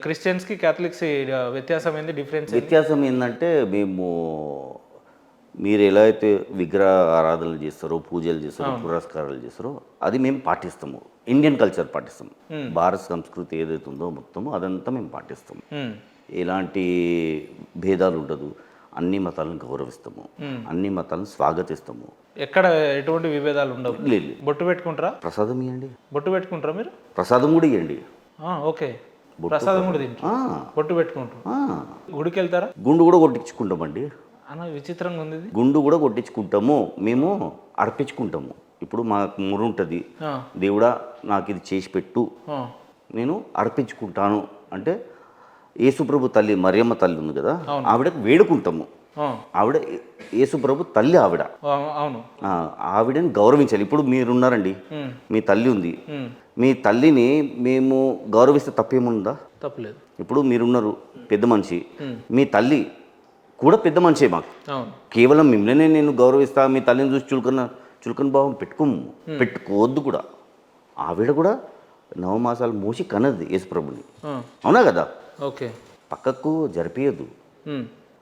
క్రిస్టియన్స్కి Catholics వ్యత్యాసం ఏంది, difference ఏంది? వ్యత్యాసం ఏంటంటే మీరు ఎలా అయితే విగ్రహ ఆరాధనలు చేస్తారో, పూజలు చేస్తారో, పురస్కారాలు చేస్తారో అది మేము పాటిస్తాము. Indian culture పాటిస్తాము. భారత సంస్కృతి ఏదైతే ఉందో మొత్తము అదంతా మేము పాటిస్తాము. ఎలాంటి భేదాలు ఉండదు. అన్ని మతాలను గౌరవిస్తాము, అన్ని మతాలను స్వాగతిస్తాము. ఎక్కడ ఎటువంటి విభేదాలు ఉండవు. లేదు. బొట్టు పెట్టుకుంటారా? ప్రసాదం ఇవ్వండి. బొట్టు పెట్టుకుంటారా మీరు? ప్రసాదం కూడా ఇవ్వండి. ఓకే, ప్రసాదం కూడా తింటారు, బొట్టు పెట్టుకుంటారు. గుడికి వెళ్తారా? గుండు కూడా కొట్టించుకుంటామండి. అన్న విచిత్రంగా ఉంది ఇది. గుండు కూడా కొట్టించుకుంటాము, మేము అర్పించుకుంటాము. ఇప్పుడు మాకు మురు ఉంటుంది, దేవుడా నాకు ఇది చేసి పెట్టు, నేను అర్పించుకుంటాను అంటే యేసుప్రభు తల్లి మరియమ్మ తల్లి ఉంది కదా, ఆవిడకు వేడుకుంటాము. ఆవిడ యేసుప్రభు తల్లి ఆవిడ. అవును, ఆవిడని గౌరవించాలి. ఇప్పుడు మీరున్నారండి, మీ తల్లి ఉంది, మీ తల్లిని మేము గౌరవిస్తే తప్పేముందా? తప్పలేదు. ఇప్పుడు మీరున్నారు పెద్ద మనిషి, మీ తల్లి కూడా పెద్ద మనిషే. మాకు కేవలం మిమ్మల్నే నేను గౌరవిస్తా, మీ తల్లిని చూసి చులకన భావం పెట్టుకోవద్దు కూడా. ఆవిడ కూడా 9 మాసాలు మోసి కన్నది యేసుప్రభుని, అవునా కదా? ఓకే, పక్కకు జరిపియద్దు.